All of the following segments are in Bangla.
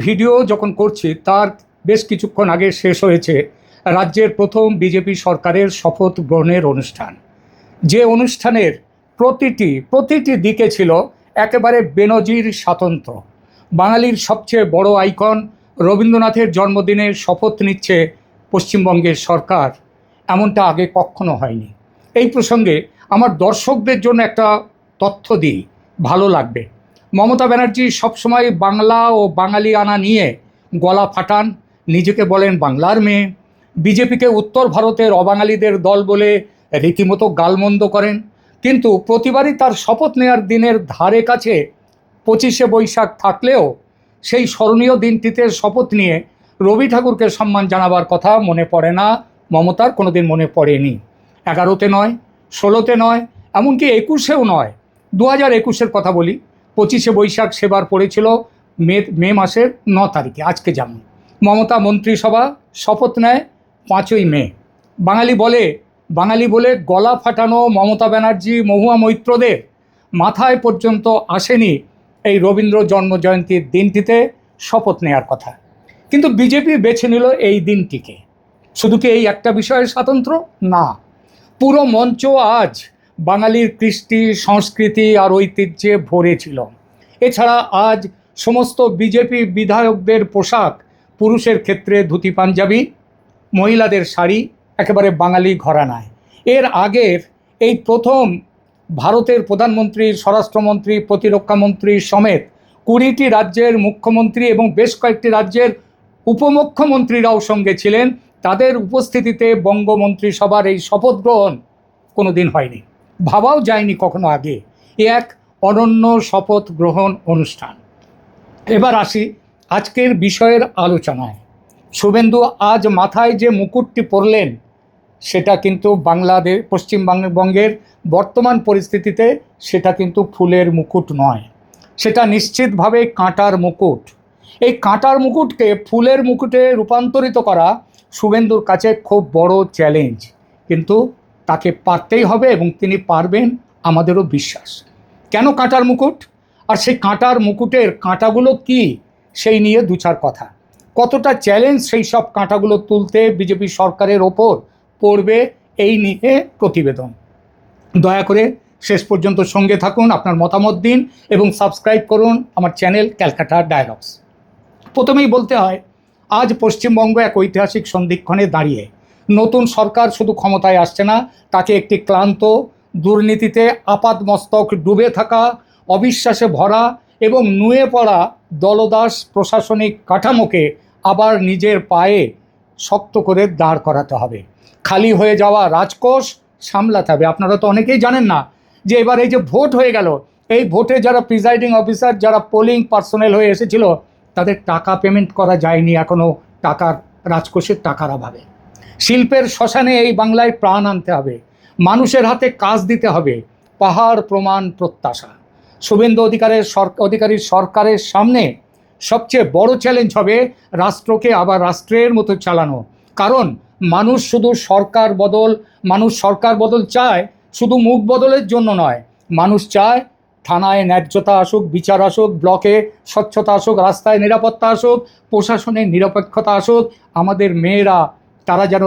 ভিডিও যখন করছি তার বেশ কিছুক্ষণ আগে শেষ হয়েছে রাজ্যের প্রথম বিজেপি সরকারের শপথ গ্রহণের অনুষ্ঠান। যে অনুষ্ঠানের প্রতিটি দিকে ছিল একেবারে বেনজির স্বাতন্ত্র্য। বাঙালির সবচেয়ে বড় আইকন রবীন্দ্রনাথের জন্মদিনে শপথ নিচ্ছে পশ্চিমবঙ্গের সরকার, এমনটা আগে কখনো হয়নি। এই প্রসঙ্গে আমার দর্শকদের জন্য একটা তথ্য দিই, ভালো লাগবে। মমতা ব্যানার্জি সবসময় বাংলা ও বাঙালিয়ানা নিয়ে গলা ফাটান, নিজেকে বলেন বাংলার মেয়ে। বিজেপিকে উত্তর ভারতের অবাঙালিদের দল বলে রীতিমতো গালমন্দ করেন, কিন্তু প্রতিবারই তার শপথ নেওয়ার দিনের ধারে কাছে 25শে বৈশাখ থাকলেও সেই স্মরণীয় দিনটিতে শপথ নিয়ে রবি ঠাকুরকে সম্মান জানাবার কথা মনে পড়ে না মমতার, কোনোদিন মনে পড়েনি। 11তে নয়, 16তে নয়, এমনকি 21শেও নয়। 2021-এর কথা বলি, 25শে বৈশাখ সেবার পড়েছিল মে মাসের 9 তারিখে। আজকে যেমন মমতা মন্ত্রিসভা শপথ নেয় 5ই মে। বাঙালি বলে গলা ফাটানো মমতা ব্যানার্জি মহুয়া মৈত্রদের মাথায় পর্যন্ত আসেনি এই রবীন্দ্র জন্মজয়ন্তীর দিনটিতে শপথ নেওয়ার কথা। কিন্তু বিজেপি বেছে নিল এই দিনটিকে। শুধু কি এই একটা বিষয়ের স্বাতন্ত্র্য? না, পুরো মঞ্চ আজ বাঙালির কৃষ্টি, সংস্কৃতি আর ঐতিহ্যে ভরে ছিল। এছাড়া আজ সমস্ত বিজেপি বিধায়কদের পোশাক, পুরুষের ক্ষেত্রে ধুতি পাঞ্জাবি, মহিলাদের শাড়ি, একেবারে বাঙালি ঘরানায়। এর আগের এই প্রথম ভারতের প্রধানমন্ত্রী, স্বরাষ্ট্রমন্ত্রী, প্রতিরক্ষামন্ত্রী সমেত 20টি রাজ্যের মুখ্যমন্ত্রী এবং বেশ কয়েকটি রাজ্যের উপমুখ্যমন্ত্রীরাও সঙ্গে ছিলেন। তাদের উপস্থিতিতে বঙ্গমন্ত্রিসভার এই শপথ গ্রহণ কোনো দিন হয়নি, ভাবাও যায়নি কখনো আগে। এ এক অনন্য শপথ গ্রহণ অনুষ্ঠান। এবার আসি আজকের বিষয়ের আলোচনায়। শুভেন্দু আজ মাথায় যে মুকুটটি পরলেন সেটা কিন্তু পশ্চিমবঙ্গের বর্তমান পরিস্থিতিতে সেটা কিন্তু ফুলের মুকুট নয়, সেটা নিশ্চিতভাবে কাঁটার মুকুট। এই কাঁটার মুকুটকে ফুলের মুকুটে রূপান্তরিত করা শুভেন্দুর কাছে খুব বড় চ্যালেঞ্জ, কিন্তু তাকে পারতেই হবে এবং তিনি পারবেন, আমাদেরও বিশ্বাস। কেন কাঁটার মুকুট, আর সেই কাঁটার মুকুটের কাঁটাগুলো কি, সেই নিয়ে দু চার কথা। কতটা চ্যালেঞ্জ সেই সব কাঁটাগুলো তুলতে বিজেপি সরকারের ওপর পড়বে, এই নিয়ে প্রতিবেদন। দয়া করে শেষ পর্যন্ত সঙ্গে থাকুন, আপনার মতামত দিন এবং সাবস্ক্রাইব করুন আমার চ্যানেল ক্যালকাটা ডায়ালগস। প্রথমেই বলতে হয়, আজ পশ্চিমবঙ্গ এক ঐতিহাসিক সন্ধিক্ষণে দাঁড়িয়ে। নতুন সরকার শুধু ক্ষমতায় আসছে না, তাকে একটি ক্লান্ত, দুর্নীতিতে আপাদমস্তক ডুবে থাকা, অবিশ্বাসে ভরা এবং নুয়ে পড়া দলদাস প্রশাসনিক কাঠামোকে আবার নিজের পায়ে শক্ত করে দাঁড় করাতে হবে। খালি হয়ে যাওয়া রাজকোষ সামলাতে হবে। আপনারা তো অনেকেই জানেন না যে এবার এই যে ভোট হয়ে গেল, এই ভোটে যারা প্রিজাইডিং অফিসার, যারা পোলিং পার্সোনেল হয়ে এসেছিল, তাদের টাকা পেমেন্ট করা যায়নি এখনও, রাজকোষের টাকার অভাবে। শিল্পের শ্মশানে এই বাংলায় প্রাণ আনতে হবে, মানুষের হাতে কাজ দিতে হবে। পাহাড় প্রমাণ প্রত্যাশা। শুভেন্দু অধিকারীর সরকারের সামনে সবচেয়ে বড় চ্যালেঞ্জ হবে রাষ্ট্রকে আবার রাষ্ট্রের মতো চালানো। কারণ মানুষ সরকার বদল চায় শুধু মুখ বদলের জন্য নয়, মানুষ চায় থানায় ন্যায্যতা আসুক, বিচার আসুক, ব্লকে স্বচ্ছতা আসুক, রাস্তায় নিরাপত্তা আসুক, প্রশাসনের নিরপেক্ষতা আসুক, আমাদের মেয়েরা তারা যেন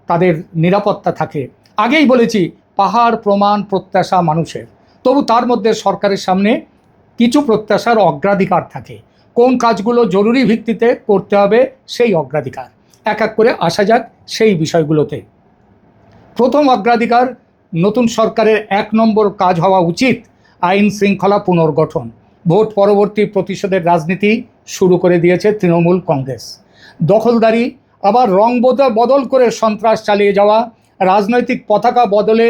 তাদের নিরাপত্তা থাকে। আগেই বলেছি, পাহাড় প্রমাণ প্রত্যাশা মানুষের। তবু তার মধ্যে সরকারের সামনে কিছু প্রত্যাশার অগ্রাধিকার থাকে। কোন কাজগুলো জরুরি ভিত্তিতে করতে হবে সেই অগ্রাধিকার। এক এক করে আসা যাক সেই বিষয়গুলোতে। প্রথম অগ্রাধিকার, নতুন সরকারের 1 নম্বর কাজ হওয়া উচিত আইন শৃঙ্খলা পুনর্গঠন। ভোট পরবর্তী প্রতিশোধের রাজনীতি শুরু করে দিয়েছে তৃণমূল কংগ্রেস। দখলদারি, আবার রং বদল করে সন্ত্রাস চালিয়ে যাওয়া, রাজনৈতিক পতাকা বদলে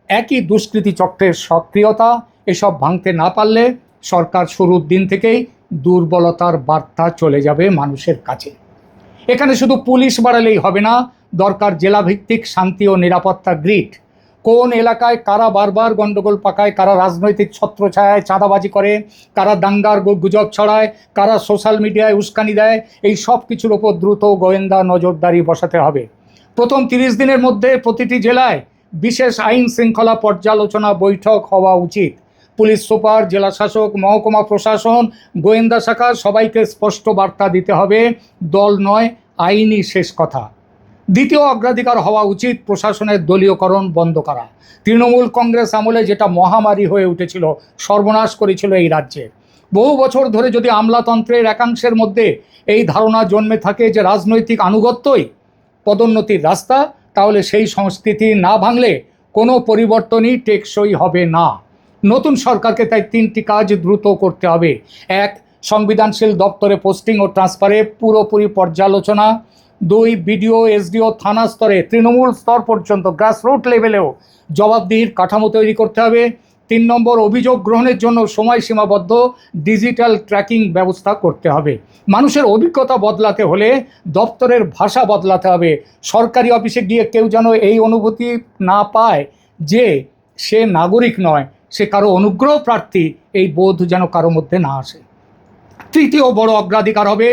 একই দুষ্কৃতী চক্রের সক্রিয়তা, এসব ভাঙতে না পারলে সরকার শুরুর দিন থেকেই দুর্বলতার বার্তা চলে যাবে মানুষের কাছে। এখানে শুধু পুলিশ বাড়ালেই হবে না, দরকার জেলাভিত্তিক শান্তি ও নিরাপত্তা গ্রিড। কোন এলাকায় কারা বারবার গণ্ডগোল পাকায়, কারা রাজনৈতিক ছত্রছায়ায় চাঁদাবাজি করে, কারা দাঙ্গার গুজব ছড়ায়, কারা সোশ্যাল মিডিয়ায় উস্কানি দেয়, এই সব কিছুর ওপর দ্রুত গোয়েন্দা নজরদারি বসাতে হবে। প্রথম 30 দিনের মধ্যে প্রতিটি জেলায় বিশেষ আইন শৃঙ্খলা পর্যালোচনা বৈঠক হওয়া উচিত। পুলিশ সুপার, জেলা শাসক, মহকুমা প্রশাসন, গোয়েন্দা শাখা সবাইকে স্পষ্ট বার্তা দিতে হবে, দল নয় আইনই শেষ কথা। দ্বিতীয় অগ্রাধিকার হওয়া উচিত প্রশাসনের দলীয়করণ বন্ধ করা। তৃণমূল কংগ্রেস আমলে যেটা মহামারী হয়ে উঠেছিল, সর্বনাশ করেছিল এই রাজ্যে। বহু বছর ধরে যদি আমলাতন্ত্রের একাংশের মধ্যে এই ধারণা জন্মে থাকে যে রাজনৈতিক আনুগত্যই পদোন্নতির রাস্তা, তাহলে সেই সংস্কৃতি না ভাঙলে কোনো পরিবর্তনই টেকসই হবে না। নতুন সরকারকে তাই 3টি কাজ দ্রুত করতে হবে। 1. সংবিধানশীল দপ্তরে পোস্টিং ও ট্রান্সফারে পুরোপুরি পর্যালোচনা। 2. বিডিও, এসডিও, থানা স্তরে, তৃণমূল স্তর পর্যন্ত গ্রাসরুট লেভেলেও জবাবদিহির কাঠামো তৈরি করতে হবে। 3 নম্বর, অভিযোগ গ্রহণের জন্য সময়সীমাবদ্ধ ডিজিটাল ট্র্যাকিং ব্যবস্থা করতে হবে। মানুষের অভিজ্ঞতা বদলাতে হলে দপ্তরের ভাষা বদলাতে হবে। সরকারি অফিসে গিয়ে কেউ যেন এই অনুভূতি না পায় যে সে নাগরিক নয়, সে কারো অনুগ্রহ প্রার্থী, এই বোধ যেন কারো মধ্যে না আসে। তৃতীয় বড় অগ্রাধিকার হবে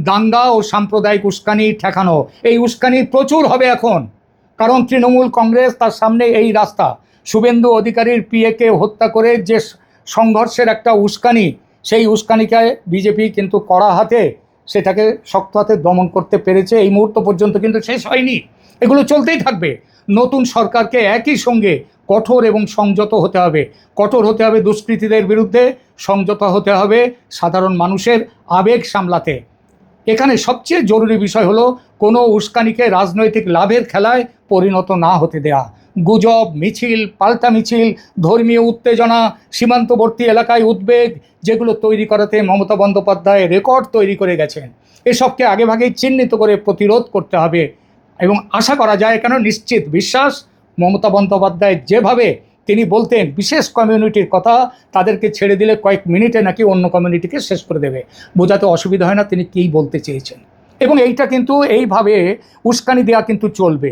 দাঙ্গা ও সাম্প্রদায়িক উস্কানি ঠেকানো। এই উস্কানি প্রচুর হবে এখন, কারণ তৃণমূল কংগ্রেস তার সামনে এই রাস্তা। শুভেন্দু অধিকারীর পিএকে হত্যা করে যে সংঘর্ষের একটা উস্কানি, সেই উস্কানিকে বিজেপি কিন্তু কড়া হাতে সেটাকে শক্ত হাতে দমন করতে পেরেছে। এই মুহূর্ত পর্যন্ত কিন্তু শেষ হয়নি, এগুলো চলতেই থাকবে। নতুন সরকারকে একই সঙ্গে কঠোর এবং সংযত হতে হবে। কঠোর হতে হবে দুষ্কৃতীদের বিরুদ্ধে, সংযত হতে হবে সাধারণ মানুষের আবেগ সামলাতে। এখানে সবচেয়ে জরুরি বিষয় হলো কোনো উস্কানিকে রাজনৈতিক লাভের খেলায় পরিণত না হতে দেয়া। গুজব, মিছিল, পাল্টা মিছিল, ধর্মীয় উত্তেজনা, সীমান্তবর্তী এলাকায় উদ্বেগ, যেগুলো তৈরি করাতে মমতা বন্দ্যোপাধ্যায় রেকর্ড তৈরি করে গেছেন, এসবকে আগেভাগেই চিহ্নিত করে প্রতিরোধ করতে হবে। এবং আশা করা যায়, কেন নিশ্চিত বিশ্বাস, মমতা বন্দ্যোপাধ্যায় যেভাবে তিনি বলতেন বিশেষ কমিউনিটির কথা, তাদেরকে ছেড়ে দিলে কয়েক মিনিটে নাকি অন্য কমিউনিটিকে শেষ করে দেবে। বোঝাতে অসুবিধা হয় না তিনি কী বলতে চেয়েছেন। এবং এইটা কিন্তু এইভাবে উস্কানি দেওয়া কিন্তু চলবে।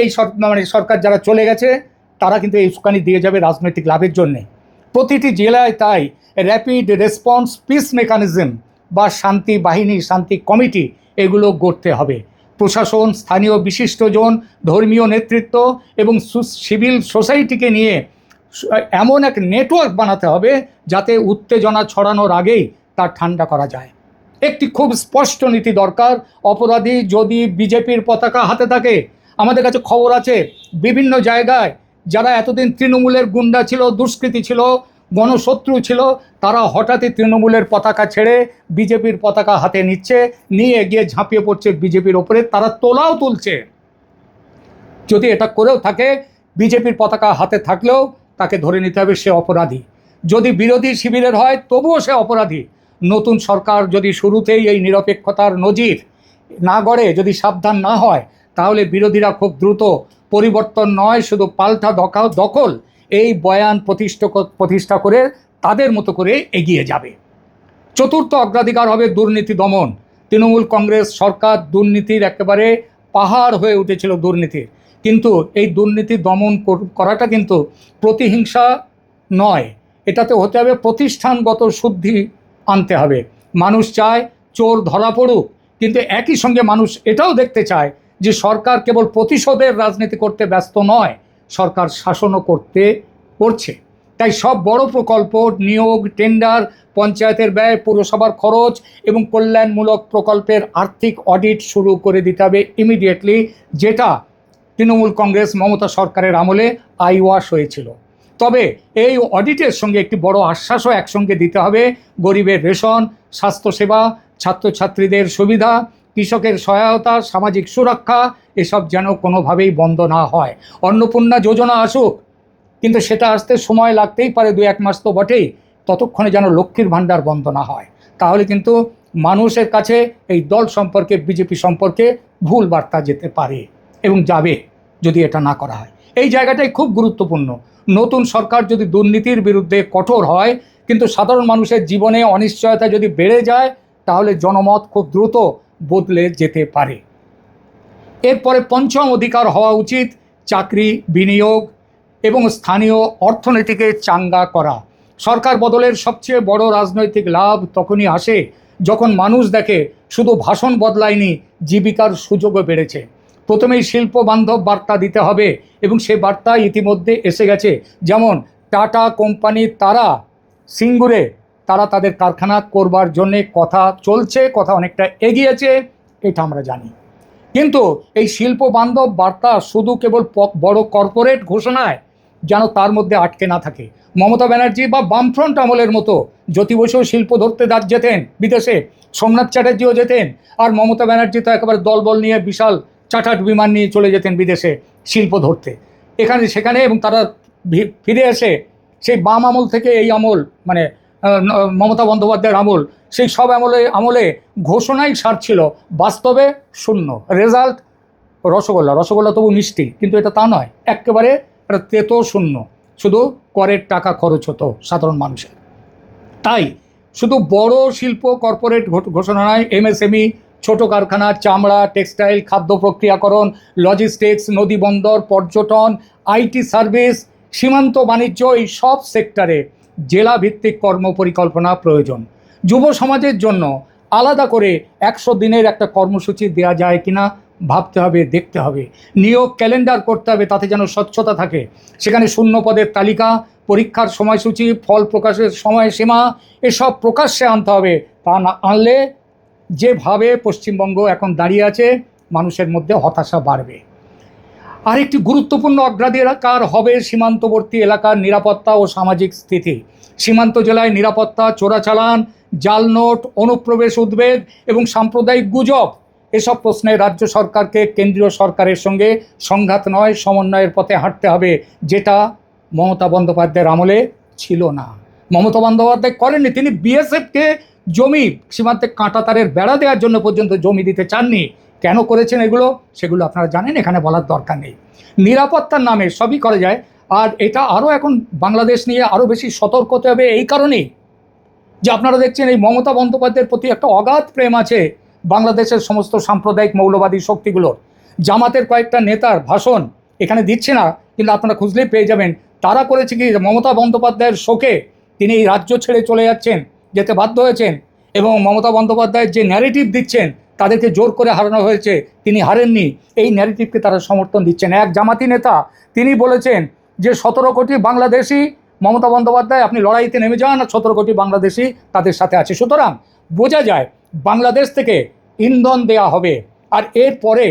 এই সরকার যারা চলে গেছে তারা কিন্তু এই উস্কানি দিয়ে যাবে রাজনৈতিক লাভের জন্যে। প্রতিটি জেলায় তাই র্যাপিড রেসপন্স পিস মেকানিজম বা শান্তি বাহিনী, শান্তি কমিটি, এগুলো গড়তে হবে। প্রশাসন, স্থানীয় বিশিষ্টজন, ধর্মীয় নেতৃত্ব এবং সিভিল সোসাইটিকে নিয়ে এমন এক নেটওয়ার্ক বানাতে হবে যাতে উত্তেজনা ছড়ানোর আগেই তা ঠান্ডা করা যায়। একটি খুব স্পষ্ট নীতি দরকার। অপরাধী যদি বিজেপির পতাকা হাতে থাকে, আমাদের কাছে খবর আছে বিভিন্ন জায়গায় যারা এতদিন তৃণমূলের গুন্ডা ছিল, দুষ্কৃতী ছিল, গণশত্রু ছিল, তারা হঠাৎই তৃণমূলের পতাকা ছেড়ে বিজেপির পতাকা হাতে নিচ্ছে, নিয়ে গিয়ে ঝাঁপিয়ে পড়ছে বিজেপির ওপরে, তারা তোলাও তুলছে। যদি এটা করেও থাকে, বিজেপির পতাকা হাতে থাকলেও তাকে ধরে নিতে হবে সে অপরাধী। যদি বিরোধী শিবিরের হয় তবুও সে অপরাধী। নতুন সরকার যদি শুরুতেই এই নিরপেক্ষতার নজির না গড়ে, যদি সাবধান না হয়, তাহলে বিরোধীরা খুব দ্রুত পরিবর্তন নয়, শুধু পাল্টা দখল, এই বয়ান প্রতিষ্ঠা করে তাদের মতো করে এগিয়ে যাবে। চতুর্থ অগ্রাধিকার হবে দুর্নীতি দমন। তৃণমূল কংগ্রেস সরকার দুর্নীতির একেবারে পাহাড় হয়ে উঠেছিল দুর্নীতির, কিন্তু এই দুর্নীতি দমন করাটা কিন্তু প্রতিহিংসা নয়, এটাতে হতে হবে প্রতিষ্ঠানগত শুদ্ধি আনতে হবে। মানুষ চায় চোর ধরা পড়ুক, কিন্তু একই সঙ্গে মানুষ এটাও দেখতে চায় যে সরকার কেবল প্রতিশোধের রাজনীতি করতে ব্যস্ত নয়, সরকার শাসনও করছে। তাই সব বড় প্রকল্প, নিয়োগ, টেন্ডার, পঞ্চায়েতের ব্যয়, পুরসভার খরচ এবং কল্যাণমূলক প্রকল্পের আর্থিক অডিট শুরু করে দিতে হবে ইমিডিয়েটলি, যেটা তৃণমূল কংগ্রেস মমতা সরকারের আমলে আইওয়াশ হয়েছিল। তবে এই অডিটের সঙ্গে একটি বড় আশ্বাসও একসঙ্গে দিতে হবে। গরিবের রেশন, স্বাস্থ্যসেবা, ছাত্রছাত্রীদের সুবিধা, কৃষকের সহায়তা, সামাজিক সুরক্ষা, এসব যেন কোনোভাবেই বন্ধ না হয়। অন্নপূর্ণা যোজনা আসুক, কিন্তু সেটা আসতে সময় লাগতেই পারে, 2-1 মাস তো বটেই, ততক্ষণে যেন লক্ষ্মীর ভাণ্ডার বন্ধ না হয়। তাহলে কিন্তু মানুষের কাছে এই দল সম্পর্কে, বিজেপি সম্পর্কে ভুল বার্তা যেতে পারে এবং যাবে যদি এটা না করা হয়। এই জায়গাটাই খুব গুরুত্বপূর্ণ। নতুন সরকার যদি দুর্নীতির বিরুদ্ধে কঠোর হয়, কিন্তু সাধারণ মানুষের জীবনে অনিশ্চয়তা যদি বেড়ে যায়, তাহলে জনমত খুব দ্রুত বদলে যেতে পারে। এরপরে পঞ্চম অধিকার হওয়া উচিত চাকরি, বিনিয়োগ এবং স্থানীয় অর্থনীতিকে চাঙ্গা করা। সরকার বদলের সবচেয়ে বড় রাজনৈতিক লাভ তখনই আসে যখন মানুষ দেখে শুধু ভাষণ বদলায়নি, জীবিকার সুযোগও বেড়েছে। প্রথমেই শিল্প বান্ধব বার্তা দিতে হবে এবং সে বার্তা ইতিমধ্যে এসে গেছে। যেমন টাটা কোম্পানি তারা সিঙ্গুরে তারা তাদের কারখানা করবার জন্যে কথা চলছে, কথা অনেকটা এগিয়েছে, এটা আমরা জানি। কিন্তু এই শিল্প বান্ধব বার্তা শুধু কেবল বড় কর্পোরেট ঘোষণায় যেন তার মধ্যে আটকে না থাকে। মমতা ব্যানার্জি বা বামফ্রন্ট আমলের মতো জ্যোতি বসুও শিল্প ধরতে যেতেন বিদেশে, সোমনাথ চ্যাটার্জিও যেতেন, আর মমতা ব্যানার্জি তো একেবারে দলবল নিয়ে বিশাল চার্টার্ড বিমান নিয়ে চলে যেতেন বিদেশে শিল্প ধরতে, এখানে সেখানে, এবং তারা ফিরে এসে সেই বাম আমল থেকে এই আমল, মানে মমতা বন্দ্যোপাধ্যায়ের আমল, সেই সব আমলে ঘোষণাই সার ছিল, বাস্তবে শূন্য। রেজাল্ট রসগোল্লা তবু মিষ্টি, কিন্তু এটা তা নয়, একেবারে একটা তেতো শূন্য, শুধু করের টাকা খরচ হতো সাধারণ মানুষের। তাই শুধু বড় শিল্প কর্পোরেট ঘোষণা নয়, এমএসএমই, ছোট কারখানা, চামড়া, টেক্সটাইল, খাদ্য প্রক্রিয়াকরণ, লজিস্টিক্স, নদী বন্দর, পর্যটন, আইটি সার্ভিস, সীমান্ত বাণিজ্য, এই সব সেক্টরে জেলা ভিত্তিক কর্মপরিকল্পনা প্রয়োজন। যুব সমাজের জন্য আলাদা করে 100 দিনের একটা কর্মসূচি দেওয়া যায় কিনা ভাবতে হবে, দেখতে হবে। নিয়োগ ক্যালেন্ডার করতে হবে, তাতে যেন স্বচ্ছতা থাকে। সেখানে শূন্য পদের তালিকা, পরীক্ষার সময়সূচি, ফল প্রকাশের সময়সীমা, এসব প্রকাশ্যে আনতে হবে। তা না আনলে যেভাবে পশ্চিমবঙ্গ এখন দাঁড়িয়ে আছে, মানুষের মধ্যে হতাশা বাড়বে। আরেকটি গুরুত্বপূর্ণ অগ্রাধিকার হবে সীমান্তবর্তী এলাকার নিরাপত্তা ও সামাজিক স্থিতি। সীমান্ত জেলায় নিরাপত্তা, চোরাচালান, জাল নোট, অনুপ্রবেশ উদ্বেগ এবং সাম্প্রদায়িক গুজব, এসব প্রশ্নে রাজ্য সরকারকে কেন্দ্রীয় সরকারের সঙ্গে সংঘাত নয়, সমন্বয়ের পথে হাঁটতে হবে, যেটা মমতা বন্দ্যোপাধ্যায়ের আমলে ছিল না। মমতা বন্দ্যোপাধ্যায় করেননি, তিনি বিএসএফকে জমি সীমান্তে কাঁটাতারের বেড়া দেওয়ার জন্য পর্যন্ত জমি দিতে চাননি। কেন করেছেন এগুলো, সেগুলো আপনারা জানেন, এখানে বলার দরকার নেই। নিরাপত্তার নামে সবই করা যায়, আর এটা আরও এখন বাংলাদেশ নিয়ে আরও বেশি সতর্ক হতে হবে এই কারণেই যে আপনারা দেখছেন এই মমতা বন্দ্যোপাধ্যায়ের প্রতি একটা অগাধ প্রেম আছে বাংলাদেশের সমস্ত সাম্প্রদায়িক মৌলবাদী শক্তিগুলোর। জামাতের কয়েকটা নেতার ভাষণ এখানে দিচ্ছে না, কিন্তু আপনারা খুঁজলেই পেয়ে যাবেন। তারা করেছে কি, মমতা বন্দ্যোপাধ্যায়ের শোকে তিনি এই রাজ্য ছেড়ে চলে যাচ্ছেন, যেতে বাধ্য হয়েছেন, এবং মমতা বন্দ্যোপাধ্যায়ের যে ন্যারেটিভ দিচ্ছেন, তাদেরকে জোর করে হারানো হয়েছে, তিনি হারেননি, এই ন্যারেটিভকে তারা সমর্থন দিচ্ছেন। এক জামাতি নেতা তিনি বলেছেন যে 17 কোটি বাংলাদেশি, মমতা বন্দ্যোপাধ্যায় আপনি লড়াইতে নেমে যান, 17 কোটি বাংলাদেশি তাদের সাথে আছে। সুতরাং বোঝা যায় বাংলাদেশ থেকে ইন্ধন দেয়া হবে, আর এরপরে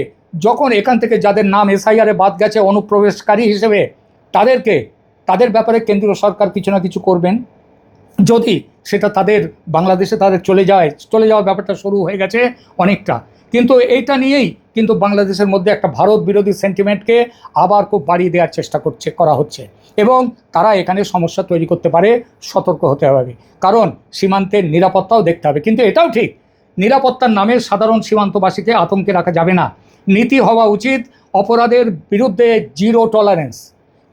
যখন এখান থেকে যাদের নাম এসআইআরে বাদ গেছে অনুপ্রবেশকারী হিসেবে, তাদের ব্যাপারে কেন্দ্রীয় সরকার কিছু না কিছু করবেন। যদি সেটা তাদের বাংলাদেশে তাদের চলে যাওয়ার ব্যাপারটা শুরু হয়ে গেছে অনেকটা, কিন্তু এইটা নিয়েই কিন্তু বাংলাদেশের মধ্যে একটা ভারত বিরোধী সেন্টিমেন্টকে আবার খুব বাড়িয়ে দেওয়ার চেষ্টা করা হচ্ছে, এবং তারা এখানে সমস্যা তৈরি করতে পারে, সতর্ক হতে হবে। কারণ সীমান্তের নিরাপত্তাও দেখতে হবে। কিন্তু এটাও ঠিক, নিরাপত্তার নামে সাধারণ সীমান্তবাসীকে আতঙ্কে রাখা যাবে না। নীতি হওয়া উচিত অপরাধের বিরুদ্ধে জিরো টলারেন্স,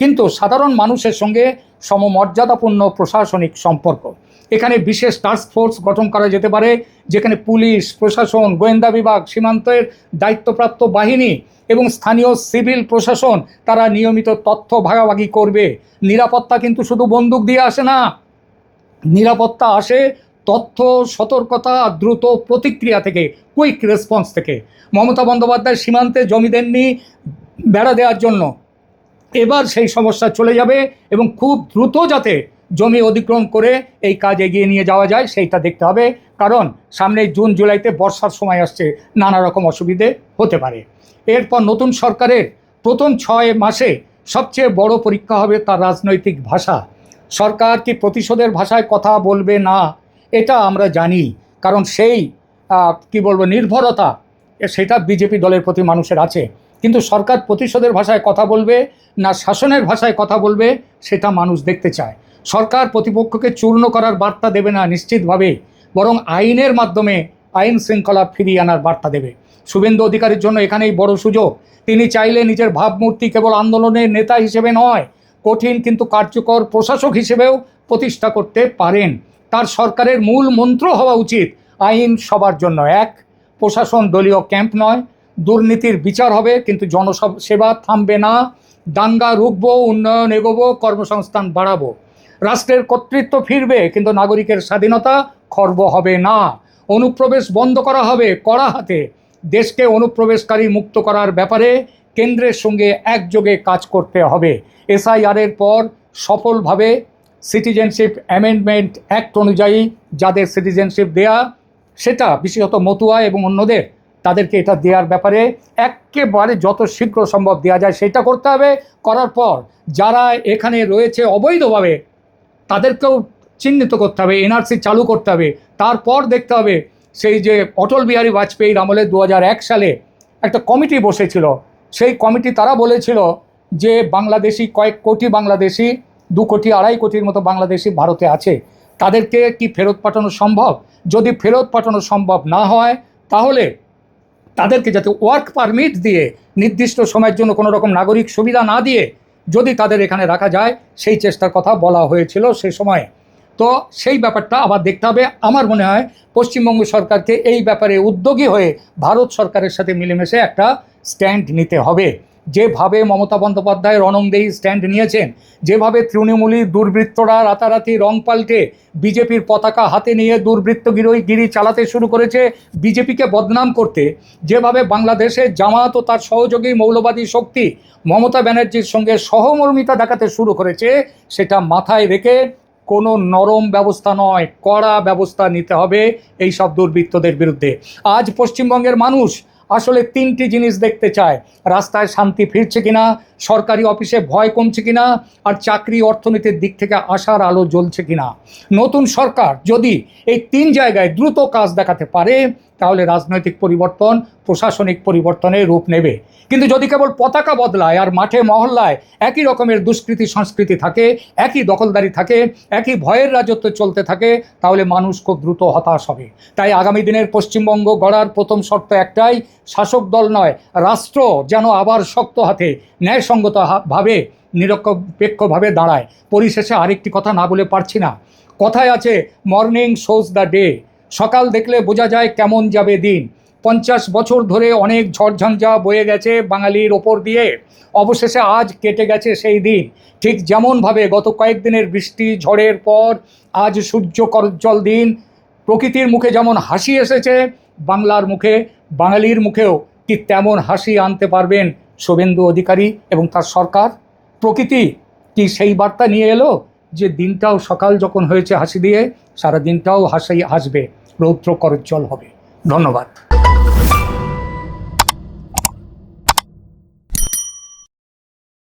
কিন্তু সাধারণ মানুষের সঙ্গে সমমর্যাদাপূর্ণ প্রশাসনিক সম্পর্ক। এখানে বিশেষ টাস্ক ফোর্স গঠন করা যেতে পারে, যেখানে পুলিশ, প্রশাসন, গোয়েন্দা বিভাগ, সীমান্তের দায়িত্বপ্রাপ্ত বাহিনী এবং স্থানীয় সিভিল প্রশাসন তারা নিয়মিত তথ্য ভাগাভাগি করবে। নিরাপত্তা কিন্তু শুধু বন্দুক দিয়ে আসে না, নিরাপত্তা আসে তথ্য, সতর্কতা, দ্রুত প্রতিক্রিয়া থেকে, কুইক রেসপন্স থেকে। মমতা বন্দ্যোপাধ্যায় সীমান্তে জমি দেননি বেড়া দেওয়ার জন্য, এবার সেই সমস্যা চলে যাবে, এবং খুব দ্রুত যাতে জমি অধিগ্রহণ করে এই কাজ এগিয়ে নিয়ে যাওয়া যায় সেইটা দেখতে হবে। কারণ সামনে জুন জুলাইতে বর্ষার সময় আসছে, নানা রকম অসুবিধে হতে পারে। এরপর নতুন সরকারের প্রথম 6 মাসে সবচেয়ে বড় পরীক্ষা হবে তার রাজনৈতিক ভাষা। সরকার কি প্রতিশোধের ভাষায় কথা বলবে না, এটা আমরা জানি, কারণ সেই নির্ভরতা সেটা বিজেপি দলের প্রতি মানুষের আছে। কিন্তু সরকার প্রতিশোধের ভাষায় কথা বলবে না শাসনের ভাষায় কথা বলবে, সেটা মানুষ দেখতে চায়। সরকার প্রতিপক্ষকে চূর্ণ করার বার্তা দেবে না নিশ্চিতভাবে, বরং আইনের মাধ্যমে আইন শৃঙ্খলা ফিরিয়ে আনার বার্তা দেবে। শুভেন্দু অধিকারীর জন্য এখানেই বড় সুযোগ। তিনি চাইলে নিজের ভাবমূর্তি কেবল আন্দোলনের নেতা হিসেবে নয়, কঠিন কিন্তু কার্যকর প্রশাসক হিসেবেও প্রতিষ্ঠা করতে পারেন। তার সরকারের মূল মন্ত্র হওয়া উচিত আইন সবার জন্য এক, প্রশাসন দলীয় ক্যাম্প নয়, দুর্নীতির বিচার হবে কিন্তু জনসেবা থামবে না, দাঙ্গা রুখবো, উন্নয়ন এগোবো, কর্মসংস্থান বাড়াবো। রাষ্ট্রের কর্তৃত্ব ফিরবে কিন্তু নাগরিকের স্বাধীনতা খর্ব হবে না। অনুপ্রবেশ বন্ধ করা হবে কড়া হাতে। দেশকে অনুপ্রবেশকারী মুক্ত করার ব্যাপারে কেন্দ্রের সঙ্গে একযোগে কাজ করতে হবে। এসআইআরের পর সফলভাবে সিটিজেনশিপ অ্যামেন্ডমেন্ট অ্যাক্ট অনুযায়ী যাদের সিটিজেনশিপ দেয়া, সেটা বিশেষত মতুয়া এবং অন্যদের, তাদেরকে এটা দেওয়ার ব্যাপারে একেবারে যত শীঘ্র সম্ভব দেওয়া যায় সেটা করতে হবে। করার পর যারা এখানে রয়েছে অবৈধভাবে তাদেরকেও চিহ্নিত করতে হবে, এনআরসি চালু করতে হবে। তারপর দেখতে হবে সেই যে অটল বিহারী বাজপেয়ীর আমলে 2001 সালে একটা কমিটি বসেছিল, সেই কমিটি তারা বলেছিল যে বাংলাদেশি কয়েক কোটি বাংলাদেশি, 2 কোটি 2.5 কোটির মতো বাংলাদেশি ভারতে আছে, তাদেরকে কি ফেরত পাঠানো সম্ভব? যদি ফেরত পাঠানো সম্ভব না হয় তাহলে তাদেরকে যাতে ওয়ার্ক পারমিট দিয়ে নির্দিষ্ট সময়ের জন্য কোনো রকম নাগরিক সুবিধা না দিয়ে যদি তাদের এখানে রাখা যায়, সেই চেষ্টার কথা বলা হয়েছিল সে সময়ে। তো সেই ব্যাপারটা আবার দেখতে হবে। আমার মনে হয় পশ্চিমবঙ্গ সরকারকে এই ব্যাপারে উদ্যোগী হয়ে ভারত সরকারের সাথে মিলেমিশে একটা স্ট্যান্ড নিতে হবে। যেভাবে মমতা বন্দ্যোপাধ্যায় রণংদেহী স্ট্যান্ড নিয়েছেন, যেভাবে তৃণমূলী দুর্বৃত্তরা রাতারাতি রং পাল্টে বিজেপির পতাকা হাতে নিয়ে দুর্বৃত্তগিরি চালাতে শুরু করেছে বিজেপিকে বদনাম করতে, যেভাবে বাংলাদেশে জামাত ও তার সহযোগী মৌলবাদী শক্তি মমতা ব্যানার্জির সঙ্গে সহমর্মিতা দেখাতে শুরু করেছে, সেটা মাথায় রেখে কোনো নরম ব্যবস্থা নয়, কড়া ব্যবস্থা নিতে হবে এই সব দুর্বৃত্তদের বিরুদ্ধে। আজ পশ্চিমবঙ্গের মানুষ আসলে 3টি জিনিস দেখতে চায়: রাস্তায় শান্তি ফিরছে কিনা, সরকারি অফিসে ভয় কমছে কিনা, আর চাকরি অর্থনীতির দিক থেকে আশার আলো জ্বলছে কিনা। নতুন সরকার যদি এই 3 জায়গায় দ্রুত কাজ দেখাতে পারে তাহলে রাজনৈতিক পরিবর্তন প্রশাসনিক পরিবর্তনের রূপ নেবে। কিন্তু যদি কেবল পতাকা বদলায় আর মাঠে মহল্লায় একই রকমের দুষ্কৃতি সংস্কৃতি থাকে, একই দখলদারি থাকে, একই ভয়ের রাজত্ব চলতে থাকে, তাহলে মানুষ খুব দ্রুত হতাশ হবে। তাই আগামী দিনের পশ্চিমবঙ্গ গড়ার প্রথম শর্ত একটাই: শাসক দল নয়, রাষ্ট্র যেন আবার শক্ত হাতে ন্যায়সঙ্গতভাবে নিরপেক্ষভাবে দাঁড়ায়। পরিশেষে আরেকটি কথা না বলে পারছি না। কথায় আছে, মর্নিং শোজ দ্য ডে। সকাল দেখলে বোঝা যায় কেমন যাবে দিন। 50 বছর ধরে অনেক ঝড়ঝঞ্ঝা বয়ে গেছে বাঙালির ওপর দিয়ে, অবশেষে আজ কেটে গেছে সেই দিন। ঠিক যেমনভাবে গত কয়েকদিনের বৃষ্টি ঝড়ের পর আজ সূর্য করজ্জ্বল দিন, প্রকৃতির মুখে যেমন হাসি এসেছে, বাংলার মুখে, বাঙালির মুখেও ঠিক তেমন হাসি আনতে পারবেন শুভেন্দু অধিকারী এবং তার সরকার। প্রকৃতি কি সেই বার্তা নিয়ে এলো যে দিনটাও সকাল যখন হয়েছে হাসি দিয়ে, সারা দিনটাও হাসবে, রৌদ্র করজ্জ্বল হবে। ধন্যবাদ।